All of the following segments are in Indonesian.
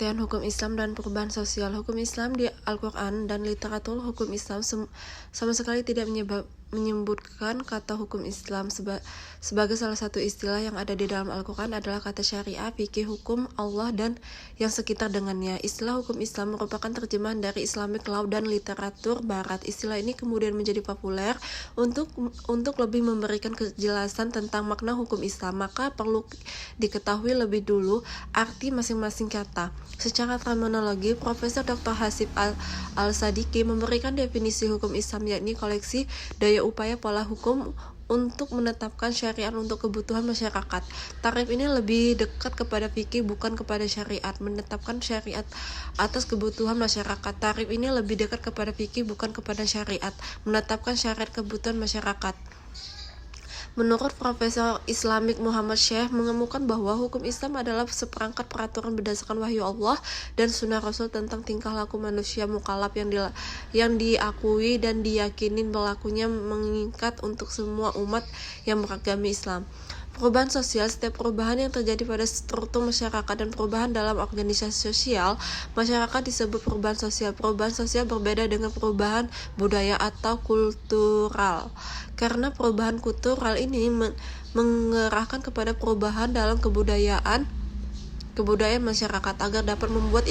Pengertian hukum Islam dan perubahan sosial. Hukum Islam di Al-Quran dan literatur hukum Islam sama sekali tidak menyebutkan kata hukum Islam sebagai salah satu istilah yang ada di dalam Al-Quran adalah kata syariah, fikih, hukum, Allah, dan yang sekitar dengannya. Istilah hukum Islam merupakan terjemahan dari Islamic law dan literatur barat. Istilah ini kemudian menjadi populer untuk lebih memberikan kejelasan tentang makna hukum Islam. Maka perlu diketahui lebih dulu arti masing-masing kata. Secara terminologi, Profesor Dr. Hasib Al-Sadiqi memberikan definisi hukum Islam, yakni koleksi daya upaya pola hukum untuk menetapkan syariat untuk kebutuhan masyarakat. Tarif ini lebih dekat kepada fikih bukan kepada syariat. Menetapkan syariat atas kebutuhan masyarakat. Tarif ini lebih dekat kepada fikih bukan kepada syariat. Menetapkan syariat kebutuhan masyarakat. Menurut Profesor Islamik Muhammad Syekh mengemukakan bahwa hukum Islam adalah seperangkat peraturan berdasarkan wahyu Allah dan sunnah Rasul tentang tingkah laku manusia mukallaf yang diakui dan diyakini berlakunya mengikat untuk semua umat yang beragama Islam. Perubahan sosial. Setiap perubahan yang terjadi pada struktur masyarakat dan perubahan dalam organisasi sosial masyarakat disebut perubahan sosial. Perubahan sosial berbeda dengan perubahan budaya atau kultural, karena perubahan kultural ini mengerahkan kepada perubahan dalam kebudayaan masyarakat agar dapat membuat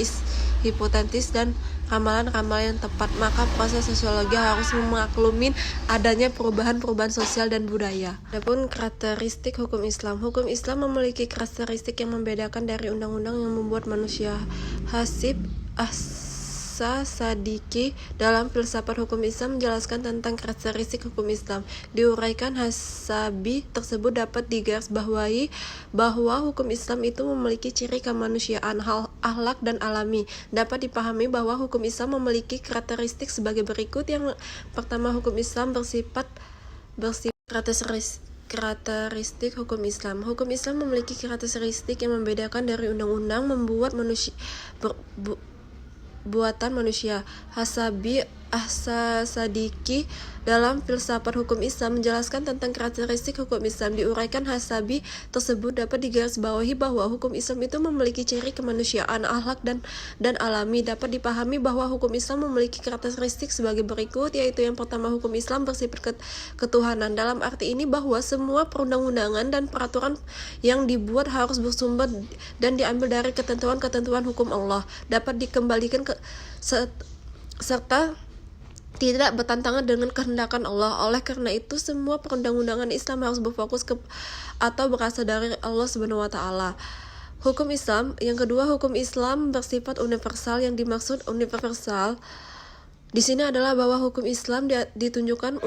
hipotesis dan ramalan-ramalan yang tepat. Maka proses sosiologi harus memaklumi adanya perubahan-perubahan sosial dan budaya. Adapun karakteristik hukum Islam. Hukum Islam memiliki karakteristik yang membedakan dari undang-undang yang membuat manusia. Hasib Sadiqi dalam filsafat hukum Islam menjelaskan tentang karakteristik hukum Islam. Diuraikan Hasabi tersebut dapat digarisbawahi bahwa hukum Islam itu memiliki ciri kemanusiaan, akhlak, dan alami. Dapat dipahami bahwa hukum Islam memiliki karakteristik sebagai berikut. Yang pertama, hukum Islam bersifat karakteristik hukum Islam. Hukum Islam memiliki karakteristik yang membedakan dari undang-undang membuat manusia buatan manusia. Hasabi Sadiqi dalam filsafat hukum Islam menjelaskan tentang karakteristik hukum Islam. Diuraikan Hasabi tersebut dapat digarisbawahi bahwa hukum Islam itu memiliki ciri kemanusiaan, akhlak, dan alami. Dapat dipahami bahwa hukum Islam memiliki karakteristik sebagai berikut, yaitu yang pertama, hukum Islam bersifat ketuhanan. Dalam arti ini bahwa semua perundang-undangan dan peraturan yang dibuat harus bersumber dan diambil dari ketentuan-ketentuan hukum Allah, dapat dikembalikan serta tidak bertentangan dengan kehendakan Allah. Oleh karena itu, semua perundang-undangan Islam harus berfokus atau berasal dari Allah Subhanahu wa taala. Hukum Islam. Yang kedua, hukum Islam bersifat universal. Yang dimaksud universal di sini adalah bahwa hukum Islam ditunjukkan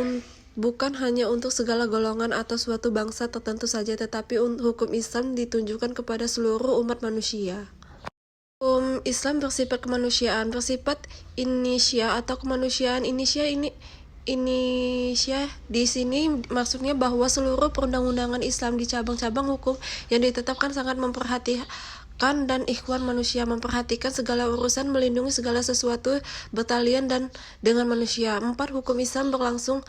bukan hanya untuk segala golongan atau suatu bangsa tertentu saja, tetapi hukum Islam ditunjukkan kepada seluruh umat manusia. Hukum Islam bersifat kemanusiaan, bersifat inisia atau kemanusiaan. Inisia di sini maksudnya bahwa seluruh perundang-undangan Islam di cabang-cabang hukum yang ditetapkan sangat memperhatikan dan ikhwan manusia, memperhatikan segala urusan, melindungi segala sesuatu bertalian dan dengan manusia. 4. Hukum Islam berlangsung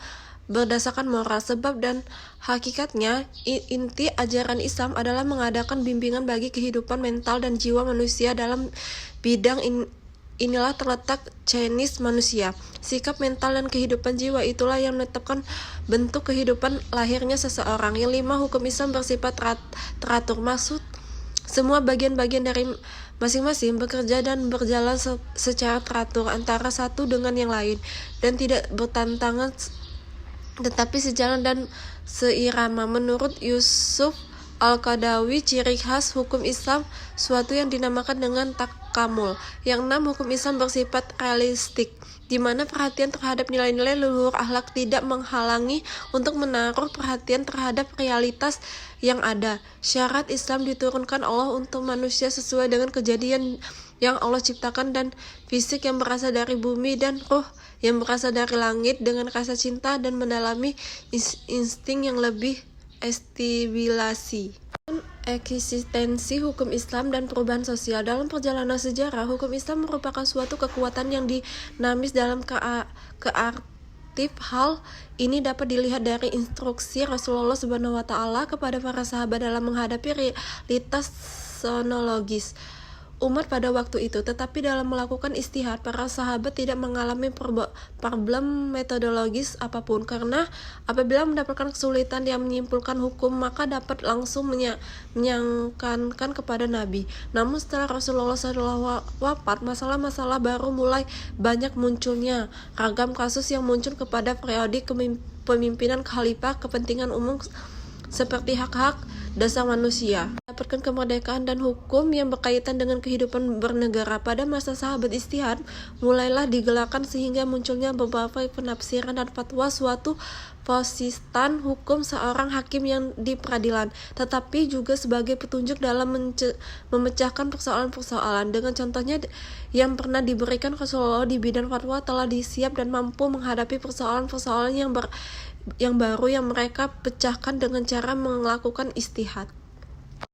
berdasarkan moral. Sebab dan hakikatnya inti ajaran Islam adalah mengadakan bimbingan bagi kehidupan mental dan jiwa manusia. Dalam bidang inilah terletak jenis manusia. Sikap mental dan kehidupan jiwa itulah yang menetapkan bentuk kehidupan lahirnya seseorang. Yang 5. Hukum Islam bersifat teratur. Maksud semua bagian-bagian dari masing-masing bekerja dan berjalan secara teratur antara satu dengan yang lain dan tidak bertentangan tetapi sejalan dan seirama. Menurut Yusuf Al-Qadawi, ciri khas hukum Islam suatu yang dinamakan dengan takamul. Yang 6. Hukum Islam bersifat realistik, di mana perhatian terhadap nilai-nilai leluhur akhlak tidak menghalangi untuk menaruh perhatian terhadap realitas yang ada. Syariat Islam diturunkan Allah untuk manusia sesuai dengan kejadian yang Allah ciptakan dan fisik yang berasal dari bumi dan ruh yang berasal dari langit dengan rasa cinta dan mendalami insting yang lebih estibilasi. Eksistensi hukum Islam dan perubahan sosial. Dalam perjalanan sejarah, hukum Islam merupakan suatu kekuatan yang dinamis dalam keaktif. Hal ini dapat dilihat dari instruksi Rasulullah Subhanahu wa taala kepada para sahabat dalam menghadapi realitas sonologis. umat pada waktu itu. Tetapi dalam melakukan istihad, para sahabat tidak mengalami problem metodologis apapun, karena apabila mendapatkan kesulitan yang menyimpulkan hukum, maka dapat langsung menyangkankan kepada Nabi. Namun setelah Rasulullah SAW wafat, masalah-masalah baru mulai banyak munculnya. Ragam kasus yang muncul kepada periode kepemimpinan khalifah, kepentingan umum seperti hak-hak dasar manusia, mendapatkan kemerdekaan dan hukum yang berkaitan dengan kehidupan bernegara. Pada masa sahabat istihad mulailah digelarkan sehingga munculnya beberapa penafsiran dan fatwa suatu posistan hukum seorang hakim yang di peradilan, tetapi juga sebagai petunjuk dalam memecahkan persoalan-persoalan. Dengan contohnya yang pernah diberikan Rasulullah di bidang fatwa telah disiap dan mampu menghadapi persoalan-persoalan yang baru yang mereka pecahkan dengan cara melakukan istihad.